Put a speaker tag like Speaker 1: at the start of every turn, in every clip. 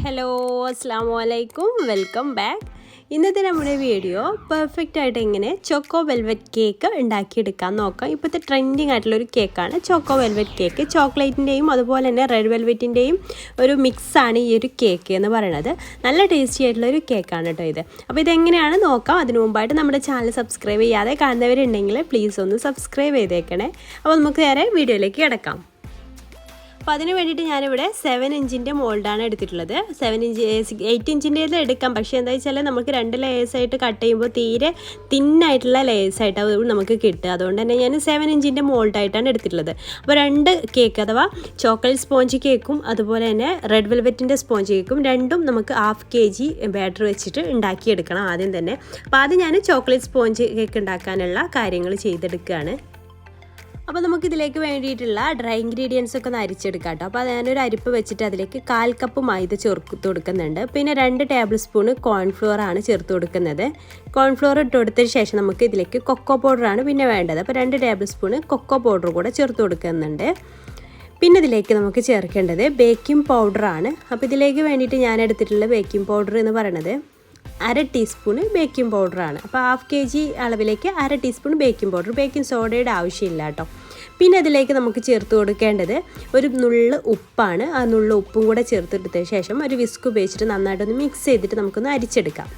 Speaker 1: Hello അസ്സലാമു അലൈക്കും welcome back. ഇന്നത്തെ നമ്മുടെ വീഡിയോ പെർഫെക്റ്റ് ആയിട്ട് എങ്ങനെ ചോക്കോ വെൽവെറ്റ് കേക്ക് ഉണ്ടാക്കിയെടുക്കാൻ നോക്കാം. ഇപ്പോഴത്തെ ട്രെൻഡിങ് ആയിട്ടുള്ളൊരു കേക്കാണ് ചോക്കോ വെൽവെറ്റ് കേക്ക്. ചോക്ലേറ്റിൻ്റെയും അതുപോലെ തന്നെ റെഡ് വെൽവെറ്റിൻ്റെയും ഒരു മിക്സാണ് ഈ ഒരു കേക്ക് എന്ന് പറയുന്നത്. നല്ല ടേസ്റ്റി ആയിട്ടുള്ളൊരു കേക്കാണ് കേട്ടോ ഇത്. അപ്പോൾ ഇതെങ്ങനെയാണ് നോക്കാം. അതിനു മുമ്പായിട്ട് നമ്മുടെ ചാനൽ സബ്സ്ക്രൈബ് ചെയ്യാതെ കാണുന്നവരുണ്ടെങ്കിൽ പ്ലീസ് ഒന്ന് സബ്സ്ക്രൈബ് ചെയ്തേക്കണേ. അപ്പോൾ നമുക്ക് നേരെ വീഡിയോയിലേക്ക് കിടക്കാം. അപ്പോൾ അതിന് വേണ്ടിയിട്ട് ഞാനിവിടെ 7 ഇഞ്ചിൻ്റെ മോൾഡാണ് എടുത്തിട്ടുള്ളത്. 8 ഇഞ്ചിൻ്റേത് എടുക്കാം. പക്ഷേ എന്താ വെച്ചാൽ നമുക്ക് 2 ലെയേഴ്സായിട്ട് കട്ട് ചെയ്യുമ്പോൾ തീരെ തിന്നായിട്ടുള്ള ലെയേഴ്സായിട്ട് നമുക്ക് കിട്ടുക. അതുകൊണ്ട് തന്നെ ഞാൻ 7 ഇഞ്ചിൻ്റെ മോൾഡായിട്ടാണ് എടുത്തിട്ടുള്ളത്. അപ്പോൾ 2 കേക്ക് അഥവാ ചോക്ലേറ്റ് സ്പോഞ്ച് കേക്കും അതുപോലെ തന്നെ റെഡ് വെൽവെറ്റിൻ്റെ സ്പോഞ്ച് കേക്കും രണ്ടും നമുക്ക് 1/2 kg ബാറ്റർ വെച്ചിട്ട് ഉണ്ടാക്കിയെടുക്കണം ആദ്യം തന്നെ. അപ്പോൾ ആദ്യം ഞാൻ ചോക്ലേറ്റ് സ്പോഞ്ച് കേക്ക് ഉണ്ടാക്കാനുള്ള കാര്യങ്ങൾ ചെയ്തെടുക്കുകയാണ്. അപ്പോൾ നമുക്കിതിലേക്ക് വേണ്ടിയിട്ടുള്ള ഡ്രൈ ഇൻഗ്രീഡിയൻസ് ഒക്കെ ഒന്ന് അരിച്ചെടുക്കാം കേട്ടോ. അപ്പോൾ ഞാനൊരു അരിപ്പ് വെച്ചിട്ട് അതിലേക്ക് 1/4 കപ്പ് മൈദ ചേർത്ത് കൊടുക്കുന്നുണ്ട്. പിന്നെ 2 ടേബിൾ സ്പൂൺ കോൺഫ്ലോർ ആണ് ചേർത്ത് കൊടുക്കുന്നത്. കോൺഫ്ലോർ ഇട്ട് കൊടുത്തതിന് ശേഷം നമുക്ക് ഇതിലേക്ക് കൊക്കോ പൗഡറാണ് പിന്നെ വേണ്ടത്. അപ്പോൾ 2 ടേബിൾ സ്പൂൺ കൊക്കോ പൗഡർ കൂടെ ചേർത്ത് കൊടുക്കുന്നുണ്ട്. പിന്നെ ഇതിലേക്ക് നമുക്ക് ചേർക്കേണ്ടത് ബേക്കിംഗ് പൗഡറാണ്. അപ്പോൾ ഇതിലേക്ക് വേണ്ടിയിട്ട് ഞാൻ എടുത്തിട്ടുള്ള ബേക്കിംഗ് പൗഡർ എന്ന് പറയുന്നത് 1/2 ടീസ്പൂണ് ബേക്കിംഗ് പൗഡറാണ്. അപ്പോൾ 1/2 kg അളവിലേക്ക് 1/2 ടീസ്പൂൺ ബേക്കിംഗ് പൗഡർ. ബേക്കിംഗ് സോഡയുടെ ആവശ്യമില്ല കേട്ടോ. പിന്നെ അതിലേക്ക് നമുക്ക് ചേർത്ത് കൊടുക്കേണ്ടത് ഒരു നുള്ള് ഉപ്പാണ്. ആ നുള്ള് ഉപ്പും കൂടെ ചേർത്തെടുത്തതിന് ശേഷം ഒരു വിസ്ക് ഉപയോഗിച്ചിട്ട് നന്നായിട്ടൊന്ന് മിക്സ് ചെയ്തിട്ട് നമുക്കൊന്ന് അരിച്ചെടുക്കാം.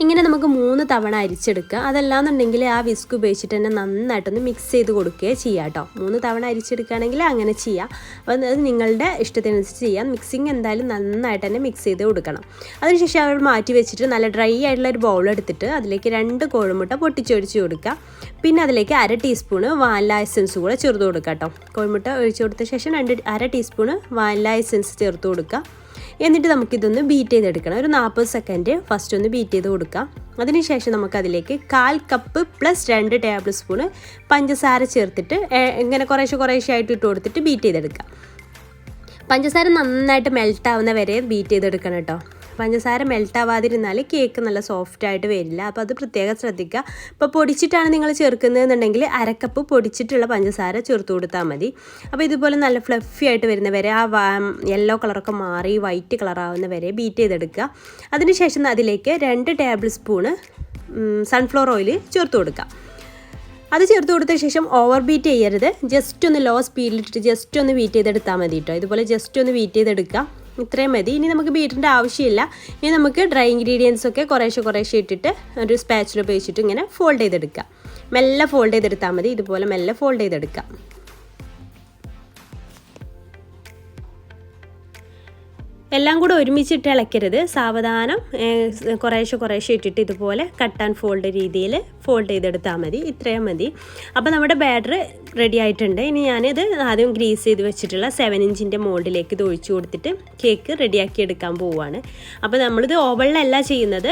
Speaker 1: ഇങ്ങനെ നമുക്ക് 3 തവണ അരിച്ചെടുക്കുക. അതല്ലാന്നുണ്ടെങ്കിൽ ആ വിസ്ക് ഉപയോഗിച്ചിട്ട് തന്നെ നന്നായിട്ടൊന്ന് മിക്സ് ചെയ്ത് കൊടുക്കുകയോ ചെയ്യാം കേട്ടോ. 3 തവണ അരിച്ചെടുക്കുകയാണെങ്കിൽ അങ്ങനെ ചെയ്യാം. അപ്പോൾ അത് നിങ്ങളുടെ ഇഷ്ടത്തിനനുസരിച്ച് ചെയ്യാം. മിക്സിങ് എന്തായാലും നന്നായിട്ട് തന്നെ മിക്സ് ചെയ്ത് കൊടുക്കണം. അതിനുശേഷം അവർ മാറ്റി വെച്ചിട്ട് നല്ല ഡ്രൈ ആയിട്ടുള്ള ഒരു ബൗൾ എടുത്തിട്ട് അതിലേക്ക് 2 കോഴിമുട്ട പൊട്ടിച്ചൊഴിച്ച് കൊടുക്കുക. പിന്നെ അതിലേക്ക് 1/2 ടീസ്പൂണ് വാനില എസൻസ് കൂടെ ചേർത്ത് കൊടുക്കുക കേട്ടോ. കോഴിമുട്ട ഒഴിച്ച് കൊടുത്ത ശേഷം 1/2 ടീസ്പൂണ് വാനില എസൻസ് ചേർത്ത് കൊടുക്കുക. എന്നിട്ട് നമുക്കിതൊന്ന് ബീറ്റ് ചെയ്തെടുക്കണം. ഒരു 40 സെക്കൻഡ് ഫസ്റ്റ് ഒന്ന് ബീറ്റ് ചെയ്ത് കൊടുക്കാം. അതിനുശേഷം നമുക്കതിലേക്ക് 1/4 കപ്പ് പ്ലസ് 2 ടേബിൾ സ്പൂണ് പഞ്ചസാര ചേർത്തിട്ട് ഇങ്ങനെ കുറേശ്ശെ ആയിട്ട് ഇട്ട് കൊടുത്തിട്ട് ബീറ്റ് ചെയ്തെടുക്കാം. പഞ്ചസാര നന്നായിട്ട് മെൽട്ടാവുന്ന വരെ ബീറ്റ് ചെയ്തെടുക്കണം കേട്ടോ. പഞ്ചസാര മെൽട്ടാവാതിരുന്നാൽ കേക്ക് നല്ല സോഫ്റ്റായിട്ട് വരില്ല. അപ്പോൾ അത് പ്രത്യേകം ശ്രദ്ധിക്കുക. ഇപ്പോൾ പൊടിച്ചിട്ടാണ് നിങ്ങൾ ചേർക്കുന്നതെന്നുണ്ടെങ്കിൽ 1/2 കപ്പ് പൊടിച്ചിട്ടുള്ള പഞ്ചസാര ചേർത്ത് കൊടുത്താൽ മതി. അപ്പോൾ ഇതുപോലെ നല്ല ഫ്ലഫി ആയിട്ട് വരുന്ന വരെ ആ യെല്ലോ കളറൊക്കെ മാറി വൈറ്റ് കളറാവുന്ന വരെ ബീറ്റ് ചെയ്തെടുക്കുക. അതിനുശേഷം അതിലേക്ക് 2 ടേബിൾ സ്പൂണ് സൺഫ്ലവർ ഓയിൽ ചേർത്ത് കൊടുക്കുക. അത് ചേർത്ത് കൊടുത്ത ശേഷം ഓവർ ബീറ്റ് ചെയ്യരുത്. ജസ്റ്റ് ഒന്ന് ലോ സ്പീഡിലിട്ടിട്ട് ജസ്റ്റ് ഒന്ന് ബീറ്റ് ചെയ്തെടുത്താൽ മതി കേട്ടോ. ഇതുപോലെ ജസ്റ്റ് ഒന്ന് ബീറ്റ് ചെയ്തെടുക്കുക. ഇത്രയും മതി. ഇനി നമുക്ക് ബീറ്ററിൻ്റെ ആവശ്യമില്ല. ഇനി നമുക്ക് ഡ്രൈ ഇൻഗ്രീഡിയൻസ് ഒക്കെ കുറേശ്ശെ ഇട്ടിട്ട് ഒരു സ്പാച്ചിൽ ഉപയോഗിച്ചിട്ട് ഇങ്ങനെ ഫോൾഡ് ചെയ്തെടുക്കുക. മെല്ലെ ഫോൾഡ് ചെയ്തെടുത്താൽ മതി. ഇതുപോലെ മെല്ലെ ഫോൾഡ് ചെയ്തെടുക്കുക. എല്ലാം കൂടെ ഒരുമിച്ചിട്ട് ഇളക്കരുത്. സാവധാനം കുറേശ്ശെ ഇട്ടിട്ട് ഇതുപോലെ കട്ട് ആൻഡ് ഫോൾഡ് രീതിയിൽ ഫോൾഡ് ചെയ്തെടുത്താൽ മതി. ഇത്രയും മതി. അപ്പോൾ നമ്മുടെ ബാറ്റർ റെഡി ആയിട്ടുണ്ട്. ഇനി ഞാനിത് ആദ്യം ഗ്രീസ് ചെയ്ത് വെച്ചിട്ടുള്ള 7 ഇഞ്ചിൻ്റെ മോൾഡിലേക്ക് ഇത് ഒഴിച്ചു കൊടുത്തിട്ട് കേക്ക് റെഡിയാക്കി എടുക്കാൻ പോവുകയാണ്. അപ്പോൾ നമ്മളിത് ഓവനിലല്ല ചെയ്യുന്നത്.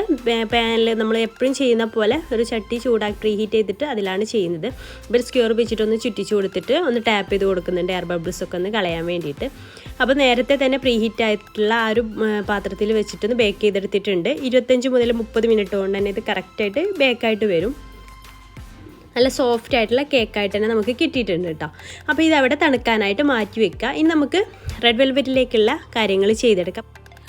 Speaker 1: പാനിൽ നമ്മൾ എപ്പോഴും ചെയ്യുന്ന പോലെ ഒരു ചട്ടി ചൂടാക്കി പ്രീ ഹീറ്റ് ചെയ്തിട്ട് അതിലാണ് ചെയ്യുന്നത്. ഇപ്പോൾ സ്ക്യൂർ വെച്ചിട്ടൊന്ന് ചുറ്റിച്ച് കൊടുത്തിട്ട് ഒന്ന് ടാപ്പ് ചെയ്ത് കൊടുക്കുന്നുണ്ട് എയർ ബബിൾസ് ഒക്കെ ഒന്ന് കളയാൻ വേണ്ടിയിട്ട്. അപ്പോൾ നേരത്തെ തന്നെ പ്രീ ഹീറ്റ് ആയിട്ടുള്ള ആ ഒരു പാത്രത്തിൽ വെച്ചിട്ടൊന്ന് ബേക്ക് ചെയ്തെടുത്തിട്ടുണ്ട്. 25 മുതൽ 30 മിനിറ്റ് കൊണ്ട് തന്നെ ഇത് കറക്റ്റായിട്ട് ബേക്കായിട്ട് വരും. നല്ല സോഫ്റ്റ് ആയിട്ടുള്ള കേക്കായിട്ട് തന്നെ നമുക്ക് കിട്ടിയിട്ടുണ്ട് കേട്ടോ. അപ്പോൾ ഇതവിടെ തണുക്കാനായിട്ട് മാറ്റി വെക്കുക. ഇനി നമുക്ക് റെഡ് വെൽവെറ്റിലേക്കുള്ള കാര്യങ്ങൾ ചെയ്തെടുക്കാം.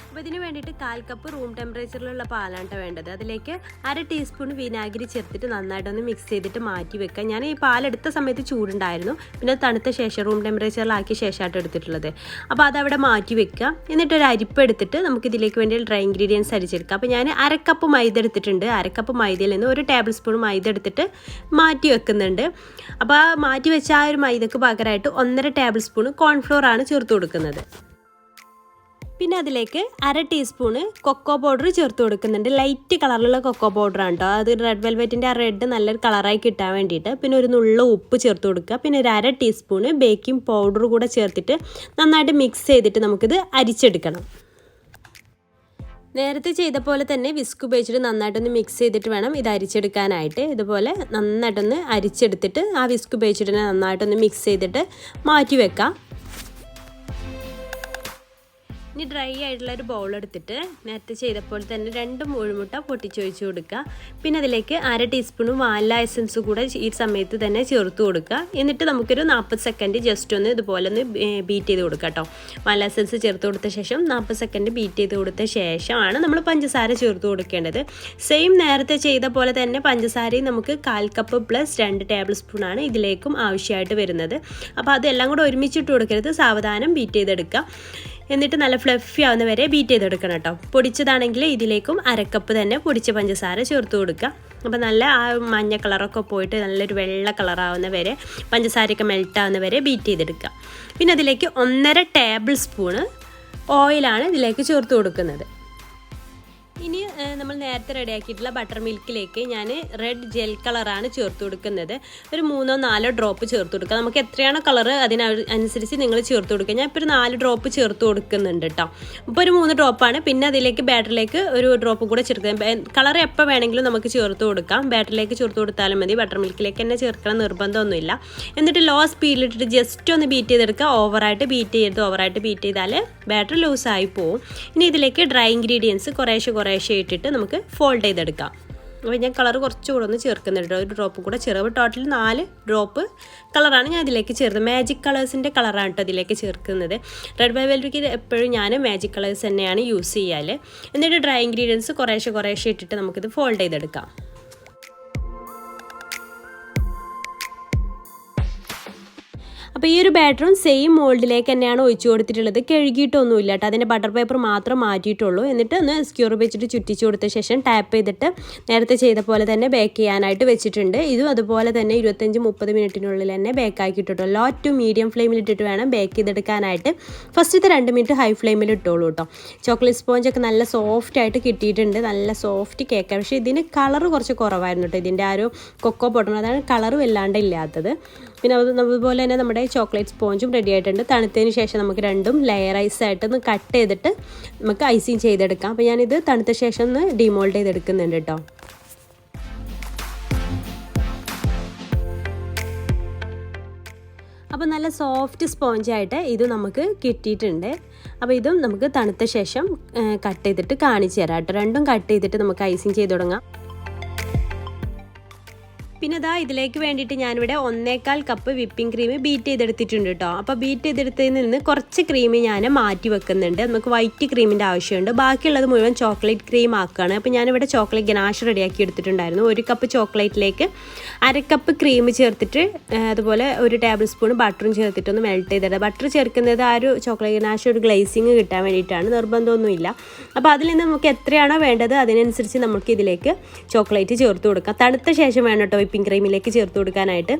Speaker 1: അപ്പോൾ ഇതിന് വേണ്ടിയിട്ട് 1/4 കപ്പ് റൂം ടെമ്പറേച്ചറിലുള്ള പാലാണ് വേണ്ടത്. അതിലേക്ക് 1/2 ടീസ്പൂൺ വിനാഗിരി ചേർത്തിട്ട് നന്നായിട്ടൊന്ന് മിക്സ് ചെയ്തിട്ട് മാറ്റി വെക്കുക. ഞാൻ ഈ പാലെടുത്ത സമയത്ത് ചൂടുണ്ടായിരുന്നു. പിന്നെ തണുത്ത ശേഷം റൂം ടെമ്പറേച്ചറിലാക്കിയ ശേഷമായിട്ട് എടുത്തിട്ടുള്ളത്. അപ്പോൾ അതവിടെ മാറ്റി വെക്കുക. എന്നിട്ടൊരു അരിപ്പ് എടുത്തിട്ട് നമുക്ക് ഇതിലേക്ക് വേണ്ടി ഡ്രൈ ഇൻഗ്രീഡിയൻസ് അരിച്ചെടുക്കാം. അപ്പോൾ ഞാൻ 1/2 കപ്പ് മൈദ എടുത്തിട്ടുണ്ട്. 1/2 കപ്പ് മൈദയിൽ നിന്ന് 1 ടേബിൾ സ്പൂൺ മൈദ എടുത്തിട്ട് മാറ്റി വെക്കുന്നുണ്ട്. അപ്പോൾ ആ മാറ്റി വെച്ച ആ ഒരു മൈദക്ക് പകരമായിട്ട് 1/2 ടേബിൾ സ്പൂൺ കോൺഫ്ലോർ ആണ് ചേർത്ത് കൊടുക്കുന്നത്. പിന്നെ അതിലേക്ക് 1/2 ടീസ്പൂണ് കൊക്കോ പൗഡർ ചേർത്ത് കൊടുക്കുന്നുണ്ട്. ലൈറ്റ് കളറിലുള്ള കൊക്കോ പൗഡറാണ് കേട്ടോ. അത് റെഡ് വെൽവെറ്റിൻ്റെ ആ റെഡ് നല്ലൊരു കളറായി കിട്ടാൻ വേണ്ടിയിട്ട്. പിന്നെ ഒരു നുള്ള ഉപ്പ് ചേർത്ത് കൊടുക്കുക. പിന്നെ ഒരു 1/2 ടീസ്പൂണ് ബേക്കിംഗ് പൗഡർ കൂടെ ചേർത്തിട്ട് നന്നായിട്ട് മിക്സ് ചെയ്തിട്ട് നമുക്കിത് അരിച്ചെടുക്കണം. നേരത്തെ ചെയ്ത പോലെ തന്നെ വിസ്ക് ഉപയോഗിച്ചിട്ട് നന്നായിട്ടൊന്ന് മിക്സ് ചെയ്തിട്ട് വേണം ഇത് അരിച്ചെടുക്കാനായിട്ട്. ഇതുപോലെ നന്നായിട്ടൊന്ന് അരിച്ചെടുത്തിട്ട് ആ വിസ്ക് ഉപയോഗിച്ചിട്ട് തന്നെ നന്നായിട്ടൊന്ന് മിക്സ് ചെയ്തിട്ട് മാറ്റി വെക്കാം. ഇനി ഡ്രൈ ആയിട്ടുള്ള ഒരു ബൗൾ എടുത്തിട്ട് നേരത്തെ ചെയ്തപ്പോൾ തന്നെ 2 കോഴിമുട്ട പൊട്ടിച്ചൊഴിച്ച് കൊടുക്കുക. പിന്നെ അതിലേക്ക് 1/2 ടീസ്പൂൺ വാനില എസൻസ് കൂടെ ഈ സമയത്ത് തന്നെ ചേർത്ത് കൊടുക്കുക. എന്നിട്ട് നമുക്കൊരു 40 സെക്കൻഡ് ജസ്റ്റ് ഒന്ന് ഇതുപോലെ ഒന്ന് ബീറ്റ് ചെയ്ത് കൊടുക്കുക കേട്ടോ. വാനില എസൻസ് ചേർത്ത് കൊടുത്ത ശേഷം 40 സെക്കൻഡ് ബീറ്റ് ചെയ്ത് കൊടുത്ത ശേഷമാണ് നമ്മൾ പഞ്ചസാര ചേർത്ത് കൊടുക്കേണ്ടത്. സെയിം നേരത്തെ ചെയ്ത പോലെ തന്നെ പഞ്ചസാരയും നമുക്ക് 1/4 കപ്പ് പ്ലസ് 2 ടേബിൾ സ്പൂണാണ് ഇതിലേക്കും ആവശ്യമായിട്ട് വരുന്നത്. അപ്പോൾ അതെല്ലാം കൂടെ ഒരുമിച്ചിട്ട് കൊടുക്കരുത്, സാവധാനം ബീറ്റ് ചെയ്തെടുക്കുക. എന്നിട്ട് നല്ല ഫ്ലഫി ആവുന്ന വരെ ബീറ്റ് ചെയ്തെടുക്കണം കേട്ടോ. പൊടിച്ചതാണെങ്കിൽ ഇതിലേക്കും 1/2 കപ്പ് തന്നെ പൊടിച്ച പഞ്ചസാര ചേർത്ത് കൊടുക്കുക. അപ്പോൾ നല്ല ആ മഞ്ഞ കളറൊക്കെ പോയിട്ട് നല്ലൊരു വെള്ള കളറാവുന്ന വരെ പഞ്ചസാരയൊക്കെ മെൽട്ടാവുന്ന വരെ ബീറ്റ് ചെയ്തെടുക്കുക. പിന്നെ അതിലേക്ക് 1.5 ടേബിൾ സ്പൂണ് ഓയിലാണ് ഇതിലേക്ക് ചേർത്ത് കൊടുക്കുന്നത്. ഇനി നമ്മൾ നേരത്തെ റെഡിയാക്കിയിട്ടുള്ള ബട്ടർ മിൽക്കിലേക്ക് ഞാൻ റെഡ് ജെൽ കളറാണ് ചേർത്ത് കൊടുക്കുന്നത്. ഒരു 3-4 ഡ്രോപ്പ് ചേർത്ത് കൊടുക്കുക. നമുക്ക് എത്രയാണോ കളർ അതിനനുസരിച്ച് നിങ്ങൾ ചേർത്ത് കൊടുക്കുക. ഞാൻ ഇപ്പോൾ ഒരു 4 ഡ്രോപ്പ് ചേർത്ത് കൊടുക്കുന്നുണ്ട് കേട്ടോ. ഇപ്പോൾ ഒരു 3 ഡ്രോപ്പാണ്. പിന്നെ അതിലേക്ക് ബാറ്ററിലേക്ക് ഒരു ഡ്രോപ്പ് കൂടെ ചേർക്കുക. കളർ എപ്പോൾ വേണമെങ്കിലും നമുക്ക് ചേർത്ത് കൊടുക്കാം. ബാറ്ററിലേക്ക് ചേർത്ത് കൊടുത്താലും മതി, ബട്ടർ മിൽക്കിലേക്ക് തന്നെ ചേർക്കണം നിർബന്ധമൊന്നുമില്ല. എന്നിട്ട് ലോ സ്പീഡിലിട്ടിട്ട് ജസ്റ്റ് ഒന്ന് ബീറ്റ് ചെയ്തെടുക്കുക. ഓവറായിട്ട് ബീറ്റ് ചെയ്താൽ ബാറ്ററി ലൂസായി പോവും. ഇനി ഇതിലേക്ക് ഡ്രൈ ഇൻഗ്രീഡിയൻസ് കുറേശ്ശെ ഇട്ടിട്ട് നമുക്ക് ഫോൾഡ് ചെയ്തെടുക്കാം. അപ്പോൾ ഞാൻ കളർ കുറച്ചുകൂടെ ഒന്ന് ചേർക്കുന്നുണ്ട്. ഒരു ഡ്രോപ്പ് കൂടെ ചേർത്ത് ടോട്ടൽ 4 ഡ്രോപ്പ് കളറാണ് ഞാൻ ഇതിലേക്ക് ചേർത്തത്. മാജിക് കളേഴ്സിൻ്റെ കളറാണ് കേട്ടോ ഇതിലേക്ക് ചേർക്കുന്നത്. റെഡ് വെൽവെറ്റിക്ക് എപ്പോഴും ഞാൻ മാജിക് കളേഴ്സ് തന്നെയാണ് യൂസ് ചെയ്യാൽ. എന്നിട്ട് ഡ്രൈ ഇൻഗ്രീഡിയൻസ് കുറേശ്ശെ ഇട്ടിട്ട് നമുക്കിത് ഫോൾഡ് ചെയ്തെടുക്കാം. അപ്പോൾ ഈ ഒരു ബാറ്ററും സെയിം മോൾഡിലേക്ക് തന്നെയാണ് ഒഴിച്ചു കൊടുത്തിട്ടുള്ളത്. കഴുകിയിട്ടൊന്നുമില്ല കേട്ടോ, അതിൻ്റെ ബട്ടർ പേപ്പർ മാത്രം മാറ്റിയിട്ടുള്ളൂ. എന്നിട്ട് ഒന്ന് സ്ക്യൂർ വെച്ചിട്ട് ചുറ്റിച്ചു കൊടുത്ത ശേഷം ടാപ്പ് ചെയ്തിട്ട് നേരത്തെ ചെയ്ത പോലെ തന്നെ ബേക്ക് ചെയ്യാനായിട്ട് വെച്ചിട്ടുണ്ട്. ഇതും അതുപോലെ തന്നെ 25-30 മിനിറ്റിനുള്ളിൽ തന്നെ ബേക്ക് ആക്കിയിട്ടുള്ളൂ. ലോ ടു മീഡിയം ഫ്ലെയിമിലിട്ടിട്ട് വേണം ബേക്ക് ചെയ്തെടുക്കാനായിട്ട്. ഫസ്റ്റത്തെ 2 മിനിറ്റ് ഹൈ ഫ്ലെയിമിൽ ഇട്ടോളൂ കേട്ടോ. ചോക്ലേറ്റ് സ്പോഞ്ചൊക്കെ നല്ല സോഫ്റ്റ് ആയിട്ട് കിട്ടിയിട്ടുണ്ട്, നല്ല സോഫ്റ്റ് കേക്കാണ്. പക്ഷേ ഇതിന് കളർ കുറച്ച് കുറവായിരുന്നു കേട്ടോ. ഇതിൻ്റെ ആ ഒരു കൊക്കോ പൊട്ടണം, അതാണ് കളർ വല്ലാണ്ട് ഇല്ലാത്തത്. പിന്നെ അതുപോലെ തന്നെ നമ്മുടെ ചോക്ലേറ്റ് സ്പോഞ്ചും റെഡി ആയിട്ടുണ്ട്. തണുത്തതിന് ശേഷം നമുക്ക് രണ്ടും ലെയർ ഐസായിട്ട് ഒന്ന് കട്ട് ചെയ്തിട്ട് നമുക്ക് ഐസിങ് ചെയ്തെടുക്കാം. അപ്പോൾ ഞാനിത് തണുത്ത ശേഷം ഒന്ന് ഡിമോൾഡ് ചെയ്തെടുക്കുന്നുണ്ട് കേട്ടോ. അപ്പോൾ നല്ല സോഫ്റ്റ് സ്പോഞ്ചായിട്ട് ഇത് നമുക്ക് കിട്ടിയിട്ടുണ്ട്. അപ്പോൾ ഇതും നമുക്ക് തണുത്ത ശേഷം കട്ട് ചെയ്തിട്ട് കാണിച്ചു തരാം കേട്ടോ. രണ്ടും കട്ട് ചെയ്തിട്ട് നമുക്ക് ഐസിങ് ചെയ്ത് തുടങ്ങാം. പിന്നെ ഇതാ ഇതിലേക്ക് വേണ്ടിയിട്ട് ഞാനിവിടെ 1/4 കപ്പ് വിപ്പിംഗ് ക്രീം ബീറ്റ് ചെയ്തെടുത്തിട്ടുണ്ട് കേട്ടോ. അപ്പോൾ ബീറ്റ് ചെയ്തെടുത്തതിൽ നിന്ന് കുറച്ച് ക്രീം ഞാൻ മാറ്റി വെക്കുന്നുണ്ട്. നമുക്ക് വൈറ്റ് ക്രീമിൻ്റെ ആവശ്യമുണ്ട്. ബാക്കിയുള്ളത് മുഴുവൻ ചോക്ലേറ്റ് ക്രീം ആക്കുകയാണ്. അപ്പോൾ ഞാനിവിടെ ചോക്ലേറ്റ് ഗനാഷ് റെഡിയാക്കി എടുത്തിട്ടുണ്ടായിരുന്നു. 1 കപ്പ് ചോക്ലേറ്റിലേക്ക് 1/2 കപ്പ് ക്രീം ചേർത്തിട്ട് അതുപോലെ 1 ടേബിൾ സ്പൂൺ ബട്ടറും ചേർത്തിട്ടൊന്ന് മെൽറ്റ് ചെയ്തിട്ട്, ബട്ടർ ചേർക്കുന്നത് ആ ഒരു ചോക്ലേറ്റ് ഗനാഷ് ഒരു ഗ്ലേസിങ് കിട്ടാൻ വേണ്ടിയിട്ടാണ്, നിർബന്ധമൊന്നുമില്ല. അപ്പോൾ അതിൽ നിന്ന് നമുക്ക് എത്രയാണോ വേണ്ടത് അതിനനുസരിച്ച് നമുക്ക് ഇതിലേക്ക് ചോക്ലേറ്റ് ചേർത്ത് കൊടുക്കാം. തണുത്ത ശേഷം വേണം കേട്ടോ വിപ്പിംഗ് ക്രീമിലേക്ക് ചേർത്ത് കൊടുക്കാനായിട്ട്.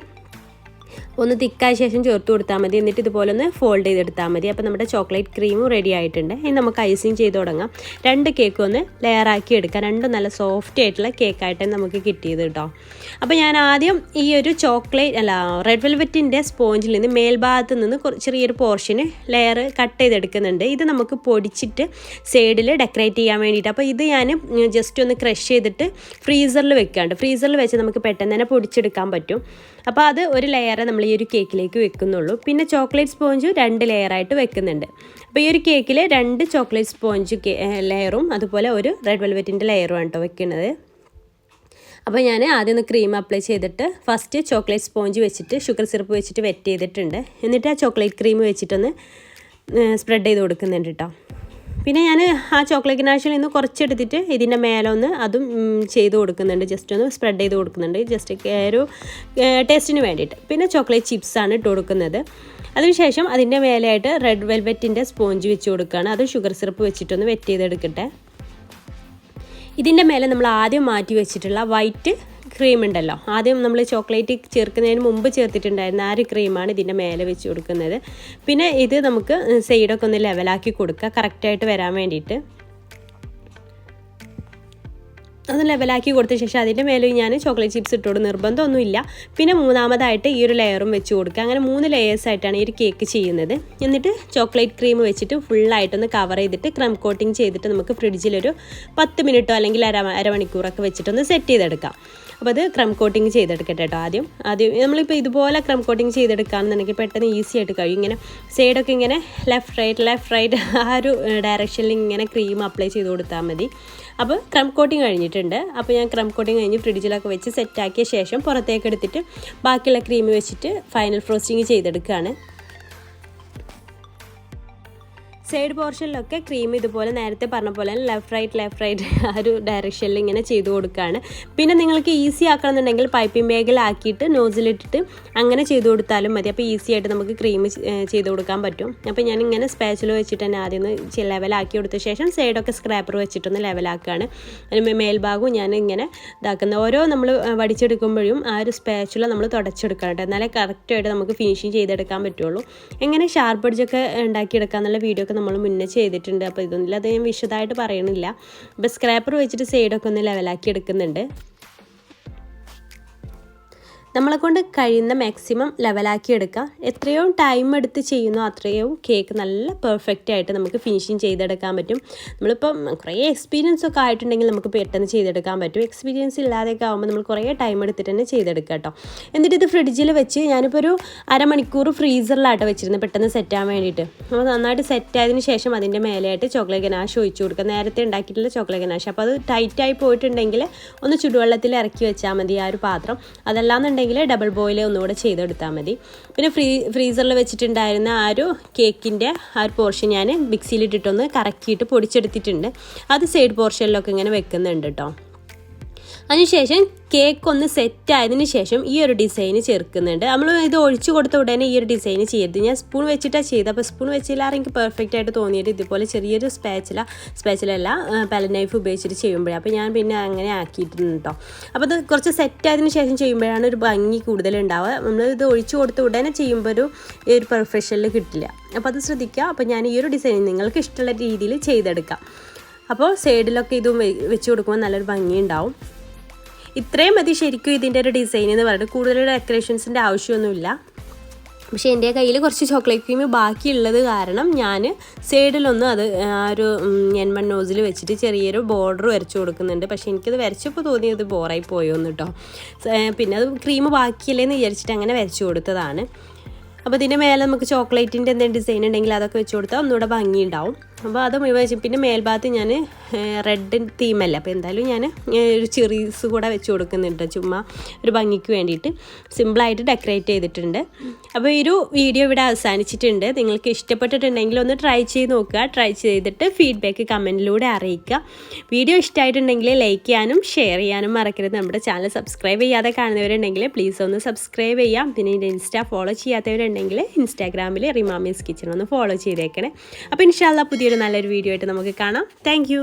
Speaker 1: ഒന്ന് തിക്കായ ശേഷം ചേർത്ത് കൊടുത്താൽ മതി. എന്നിട്ട് ഇതുപോലെ ഒന്ന് ഫോൾഡ് ചെയ്തെടുത്താൽ മതി. അപ്പോൾ നമ്മുടെ ചോക്ലേറ്റ് ക്രീമും റെഡി ആയിട്ടുണ്ട്. ഇനി നമുക്ക് ഐസിങ് ചെയ്ത് തുടങ്ങാം. 2 കേക്കും ഒന്ന് ലെയറാക്കി എടുക്കാം. രണ്ടും നല്ല സോഫ്റ്റ് ആയിട്ടുള്ള കേക്കായിട്ട് നമുക്ക് കിട്ടിയത് കേട്ടോ. അപ്പോൾ ഞാൻ ആദ്യം ഈ ഒരു റെഡ് വെൽവെറ്റിൻ്റെ സ്പോഞ്ചിൽ നിന്ന് മേൽഭാഗത്ത് നിന്ന് ചെറിയൊരു പോർഷന് ലെയർ കട്ട് ചെയ്തെടുക്കുന്നുണ്ട്. ഇത് നമുക്ക് പൊടിച്ചിട്ട് സൈഡിൽ ഡെക്കറേറ്റ് ചെയ്യാൻ വേണ്ടിയിട്ട്. അപ്പോൾ ഇത് ഞാൻ ജസ്റ്റ് ഒന്ന് ക്രഷ് ചെയ്തിട്ട് ഫ്രീസറിൽ വെക്കാണ്ട്. ഫ്രീസറിൽ വെച്ച് നമുക്ക് പെട്ടെന്ന് തന്നെ പൊടിച്ചെടുക്കാൻ പറ്റും. അപ്പോൾ അത് ഒരു ലെയർ നമ്മൾ ഈ ഒരു കേക്കിലേക്ക് വെക്കുന്നുള്ളൂ. പിന്നെ ചോക്ലേറ്റ് സ്പോഞ്ച് 2 ലെയറായിട്ട് വെക്കുന്നുണ്ട്. അപ്പോൾ ഈ ഒരു കേക്കിൽ 2 ചോക്ലേറ്റ് സ്പോഞ്ച് ലെയറും അതുപോലെ ഒരു റെഡ് വെൽവെറ്റിൻ്റെ ലെയറുമാണ് കേട്ടോ വെക്കുന്നത്. അപ്പോൾ ഞാൻ ആദ്യം ഒന്ന് ക്രീം അപ്ലൈ ചെയ്തിട്ട് ഫസ്റ്റ് ചോക്ലേറ്റ് സ്പോഞ്ച് വെച്ചിട്ട് ഷുഗർ സിറപ്പ് വെച്ചിട്ട് വെറ്റ് ചെയ്തിട്ടുണ്ട്. എന്നിട്ട് ആ ചോക്ലേറ്റ് ക്രീം വെച്ചിട്ടൊന്ന് സ്പ്രെഡ് ചെയ്ത് കൊടുക്കുന്നുണ്ട് കേട്ടോ. പിന്നെ ഞാൻ ആ ചോക്ലേറ്റ് ഗനാഷിൽ നിന്ന് കുറച്ചെടുത്തിട്ട് ഇതിൻ്റെ മേലെ ഒന്ന് അതും ചെയ്ത് കൊടുക്കുന്നുണ്ട്. ജസ്റ്റ് ഒന്ന് സ്പ്രെഡ് ചെയ്ത് കൊടുക്കുന്നുണ്ട്, ജസ്റ്റ് ഒരു ടേസ്റ്റിന് വേണ്ടിയിട്ട്. പിന്നെ ചോക്ലേറ്റ് ചിപ്സാണ് ഇട്ട് കൊടുക്കുന്നത്. അതിനുശേഷം അതിൻ്റെ മേലെയായിട്ട് റെഡ് വെൽവെറ്റിൻ്റെ സ്പോഞ്ച് വെച്ച് കൊടുക്കുകയാണ്. അത് ഷുഗർ സിറപ്പ് വെച്ചിട്ടൊന്ന് വെറ്റ് ചെയ്തെടുക്കട്ടെ. ഇതിൻ്റെ മേലെ നമ്മൾ ആദ്യം മാറ്റി വെച്ചിട്ടുള്ള വൈറ്റ് ക്രീം ഉണ്ടല്ലോ, ആദ്യം നമ്മൾ ചോക്ലേറ്റ് ചേർക്കുന്നതിന് മുമ്പ് ചേർത്തിട്ടുണ്ടായിരുന്ന ആ ഒരു ക്രീമാണ് ഇതിൻ്റെ മേലെ വെച്ച് കൊടുക്കുന്നത്. പിന്നെ ഇത് നമുക്ക് സൈഡൊക്കെ ഒന്ന് ലെവലാക്കി കൊടുക്കുക കറക്റ്റായിട്ട് വരാൻ വേണ്ടിയിട്ട്. അത് ലെവലാക്കി കൊടുത്ത ശേഷം അതിൻ്റെ മേലെ ഞാൻ ചോക്ലേറ്റ് ചിപ്സ് ഇട്ടോട്, നിർബന്ധമൊന്നുമില്ല. പിന്നെ മൂന്നാമതായിട്ട് ഈ ഒരു ലെയറും വെച്ച് കൊടുക്കുക. അങ്ങനെ 3 ലെയേഴ്സായിട്ടാണ് ഈ ഒരു കേക്ക് ചെയ്യുന്നത്. എന്നിട്ട് ചോക്ലേറ്റ് ക്രീം വെച്ചിട്ട് ഫുള്ളായിട്ടൊന്ന് കവർ ചെയ്തിട്ട് ക്രം കോട്ടിങ് ചെയ്തിട്ട് നമുക്ക് ഫ്രിഡ്ജിലൊരു 10 മിനിറ്റോ അല്ലെങ്കിൽ അരമണിക്കൂറൊക്കെ വെച്ചിട്ടൊന്ന് സെറ്റ് ചെയ്തെടുക്കാം. അപ്പോൾ അത് ക്രം കോട്ടിങ് ചെയ്തെടുക്കട്ടെ കേട്ടോ. ആദ്യം നമ്മളിപ്പോൾ ഇതുപോലെ ക്രം കോട്ടിങ് ചെയ്തെടുക്കുകയാണെന്നുണ്ടെങ്കിൽ പെട്ടെന്ന് ഈസി ആയിട്ട് കഴിയും. ഇങ്ങനെ സൈഡൊക്കെ ഇങ്ങനെ ലെഫ്റ്റ് റൈറ്റ് ആ ഒരു ഡയറക്ഷനിൽ ഇങ്ങനെ ക്രീം അപ്ലൈ ചെയ്ത് കൊടുത്താൽ മതി. അപ്പോൾ ക്രം കോട്ടിങ് കഴിഞ്ഞിട്ടുണ്ട്. അപ്പോൾ ഞാൻ ക്രം കോട്ടിങ് കഴിഞ്ഞ് ഫ്രിഡ്ജിലൊക്കെ വെച്ച് സെറ്റാക്കിയ ശേഷം പുറത്തേക്ക് എടുത്തിട്ട് ബാക്കിയുള്ള ക്രീം വെച്ചിട്ട് ഫൈനൽ ഫ്രോസ്റ്റിങ് ചെയ്തെടുക്കുകയാണ്. സൈഡ് പോർഷനിലൊക്കെ ക്രീം ഇതുപോലെ നേരത്തെ പറഞ്ഞ പോലെ ലെഫ്റ്റ് റൈറ്റ് ആ ഒരു ഡയറക്ഷനിൽ ഇങ്ങനെ ചെയ്ത് കൊടുക്കുകയാണ്. പിന്നെ നിങ്ങൾക്ക് ഈസി ആക്കണമെന്നുണ്ടെങ്കിൽ പൈപ്പിംഗ് ബാഗിലാക്കിയിട്ട് നോസിലിട്ടിട്ട് അങ്ങനെ ചെയ്ത് കൊടുത്താലും മതി. അപ്പോൾ ഈസി ആയിട്ട് നമുക്ക് ക്രീം ചെയ്ത് കൊടുക്കാൻ പറ്റും. അപ്പോൾ ഞാൻ ഇങ്ങനെ സ്പാച്ചിൽ വെച്ചിട്ട് തന്നെ ആദ്യം ഒന്ന് ലെവലാക്കി കൊടുത്ത ശേഷം സൈഡൊക്കെ സ്ക്രാപ്പർ വെച്ചിട്ടൊന്ന് ലെവലാക്കുകയാണ്. അതിന് മേൽഭാഗവും ഞാൻ ഇങ്ങനെ ഇതാക്കുന്ന ഓരോ നമ്മൾ വടിച്ചെടുക്കുമ്പോഴും ആ ഒരു സ്പാച്ചിൽ നമ്മൾ തുടച്ചെടുക്കണം കേട്ടോ. എന്നാലേ കറക്റ്റായിട്ട് നമുക്ക് ഫിനിഷിങ് ചെയ്തെടുക്കാൻ പറ്റുള്ളൂ. എങ്ങനെ ഷാർപ്പ് എഡ്ജൊക്കെ ഉണ്ടാക്കിയെടുക്കുക എന്നുള്ള വീഡിയോ ഒക്കെ നമ്മൾ മുന്നേ ചെയ്തിട്ടുണ്ട്. അപ്പോൾ ഇതൊന്നും അത് ഞാൻ വിശദമായിട്ട് പറയണില്ല. അപ്പോൾ സ്ക്രാപ്പർ വെച്ചിട്ട് സൈഡൊക്കെ ഒന്ന് ലെവലാക്കി എടുക്കുന്നുണ്ട്. നമ്മളെ കൊണ്ട് കഴിയുന്ന മാക്സിമം ലെവലാക്കി എടുക്കുക. എത്രയോ ടൈം എടുത്ത് ചെയ്യുന്നോ അത്രയും കേക്ക് നല്ല പെർഫെക്റ്റ് ആയിട്ട് നമുക്ക് ഫിനിഷിങ് ചെയ്തെടുക്കാൻ പറ്റും. നമ്മളിപ്പം കുറേ എക്സ്പീരിയൻസ് ഒക്കെ ആയിട്ടുണ്ടെങ്കിൽ നമുക്ക് പെട്ടെന്ന് ചെയ്തെടുക്കാൻ പറ്റും. എക്സ്പീരിയൻസ് ഇല്ലാതെയൊക്കെ ആകുമ്പോൾ നമ്മൾ കുറേ ടൈം എടുത്തിട്ട് തന്നെ ചെയ്തെടുക്കുക കേട്ടോ. എന്നിട്ട് ഇത് ഫ്രിഡ്ജിൽ വെച്ച് ഞാനിപ്പോൾ ഒരു അരമണിക്കൂർ ഫ്രീസറിലായിട്ട് വെച്ചിരുന്നത് പെട്ടെന്ന് സെറ്റാകാൻ വേണ്ടിയിട്ട്. അപ്പോൾ നന്നായിട്ട് സെറ്റായതിന് ശേഷം അതിൻ്റെ മേലെയായിട്ട് ചോക്ലേറ്റ് ഗനാഷ് ഒഴിച്ചു കൊടുക്കുക. നേരത്തെ ഉണ്ടാക്കിയിട്ടുള്ള ചോക്ലേറ്റ് ഗനാഷ്. അപ്പോൾ അത് ടൈറ്റായി പോയിട്ടുണ്ടെങ്കിൽ ഒന്ന് ചുടുവെള്ളത്തിൽ ഇറക്കി വെച്ചാൽ മതി ആ ഒരു പാത്രം. അതല്ലാന്നുണ്ടെങ്കിൽ ഡബിൾ ബോയിൽ ഒന്നുകൂടെ ചെയ്തെടുത്താൽ മതി. പിന്നെ ഫ്രീസറിൽ വെച്ചിട്ടുണ്ടായിരുന്ന ആ ഒരു കേക്കിൻ്റെ ആ ഒരു പോർഷൻ ഞാൻ മിക്സിയിലിട്ടിട്ടൊന്ന് കറക്കിയിട്ട് പൊടിച്ചെടുത്തിട്ടുണ്ട്. അത് സൈഡ് പോർഷനിലൊക്കെ ഇങ്ങനെ വെക്കുന്നുണ്ട് കേട്ടോ. അതിനുശേഷം കേക്ക് ഒന്ന് സെറ്റായതിന് ശേഷം ഈ ഒരു ഡിസൈൻ ചേർക്കുന്നുണ്ട്. നമ്മൾ ഇത് ഒഴിച്ചു കൊടുത്ത ഉടനെ ഈ ഒരു ഡിസൈൻ ചെയ്യരുത്. ഞാൻ സ്പൂൺ വെച്ചിട്ടാണ് ചെയ്തത്. അപ്പോൾ സ്പൂൺ വെച്ചില്ലാതെ എനിക്ക് പെർഫെക്റ്റ് ആയിട്ട് തോന്നിയിട്ട് ഇതുപോലെ ചെറിയൊരു സ്പാച്ചിലല്ല പാലറ്റ് നൈഫ് ഉപയോഗിച്ചിട്ട് ചെയ്യുമ്പോഴേ. അപ്പോൾ ഞാൻ പിന്നെ അങ്ങനെ ആക്കിയിട്ടുണ്ട് കേട്ടോ. അപ്പോൾ ഇത് കുറച്ച് സെറ്റായതിന് ശേഷം ചെയ്യുമ്പോഴാണ് ഒരു ഭംഗി കൂടുതലുണ്ടാവുക. നമ്മൾ ഇത് ഒഴിച്ചു കൊടുത്ത ഉടനെ ചെയ്യുമ്പോൾ ഒരു പെർഫെക്ഷനിൽ കിട്ടില്ല. അപ്പോൾ അത് ശ്രദ്ധിക്കുക. അപ്പോൾ ഞാൻ ഈ ഒരു ഡിസൈൻ നിങ്ങൾക്ക് ഇഷ്ടമുള്ള രീതിയിൽ ചെയ്തെടുക്കാം. അപ്പോൾ സൈഡിലൊക്കെ ഇതും വെച്ച് കൊടുക്കുമ്പോൾ നല്ലൊരു ഭംഗി ഉണ്ടാവും. ഇത്രയും മതി ശരിക്കും ഇതിൻ്റെ ഒരു ഡിസൈൻ എന്ന് പറയുന്നത്. കൂടുതൽ ഡെക്കറേഷൻസിൻ്റെ ആവശ്യമൊന്നുമില്ല. പക്ഷേ എൻ്റെ കയ്യിൽ കുറച്ച് ചോക്ലേറ്റ് ക്രീം ബാക്കിയുള്ളത് കാരണം ഞാൻ സൈഡിലൊന്നും അത് ആ ഒരു എൻമൺ നോസിൽ വെച്ചിട്ട് ചെറിയൊരു ബോർഡർ വരച്ചു കൊടുക്കുന്നുണ്ട്. പക്ഷേ എനിക്കത് വരച്ചപ്പോൾ തോന്നിയത് ബോറായി പോയോന്ന് കേട്ടോ. പിന്നെ അത് ക്രീം ബാക്കിയല്ലേന്ന് വിചാരിച്ചിട്ട് അങ്ങനെ വരച്ചു കൊടുത്തതാണ്. അപ്പോൾ ഇതിൻ്റെ മേലെ നമുക്ക് ചോക്ലേറ്റിൻ്റെ എന്തെങ്കിലും ഡിസൈൻ ഉണ്ടെങ്കിൽ അതൊക്കെ വെച്ച് കൊടുത്താൽ ഒന്നുകൂടെ ഭംഗിയുണ്ടാവും. അപ്പോൾ അത് മുഴുവൻ പിന്നെ മേൽഭാഗത്ത് ഞാൻ റെഡ് തീമല്ല. അപ്പോൾ എന്തായാലും ഞാൻ ഒരു ചെറീസ് കൂടെ വെച്ച് കൊടുക്കുന്നുണ്ട്. ചുമ്മാ ഒരു ഭംഗിക്ക് വേണ്ടിയിട്ട് സിമ്പിളായിട്ട് ഡെക്കറേറ്റ് ചെയ്തിട്ടുണ്ട്. അപ്പോൾ ഈ ഒരു വീഡിയോ ഇവിടെ അവസാനിച്ചിട്ടുണ്ട്. നിങ്ങൾക്ക് ഇഷ്ടപ്പെട്ടിട്ടുണ്ടെങ്കിൽ ഒന്ന് ട്രൈ ചെയ്ത് നോക്കുക. ട്രൈ ചെയ്തിട്ട് ഫീഡ്ബാക്ക് കമൻറ്റിലൂടെ അറിയിക്കുക. വീഡിയോ ഇഷ്ടമായിട്ടുണ്ടെങ്കിൽ ലൈക്ക് ചെയ്യാനും ഷെയർ ചെയ്യാനും മറക്കരുത്. നമ്മുടെ ചാനൽ സബ്സ്ക്രൈബ് ചെയ്യാതെ കാണുന്നവരുണ്ടെങ്കിൽ പ്ലീസ് ഒന്ന് സബ്സ്ക്രൈബ് ചെയ്യാം. പിന്നെ എൻ്റെ ഇൻസ്റ്റാ ഫോളോ ചെയ്യാത്തവരുണ്ടെങ്കിൽ ഇൻസ്റ്റാഗ്രാമിൽ റിമാമീസ് കിച്ചൺ ഒന്ന് ഫോളോ ചെയ്തേക്കണേ. അപ്പോൾ ഇൻഷാല്ലാ പുതിയൊരു നല്ലൊരു വീഡിയോ ആയിട്ട് നമുക്ക് കാണാം. Thank you.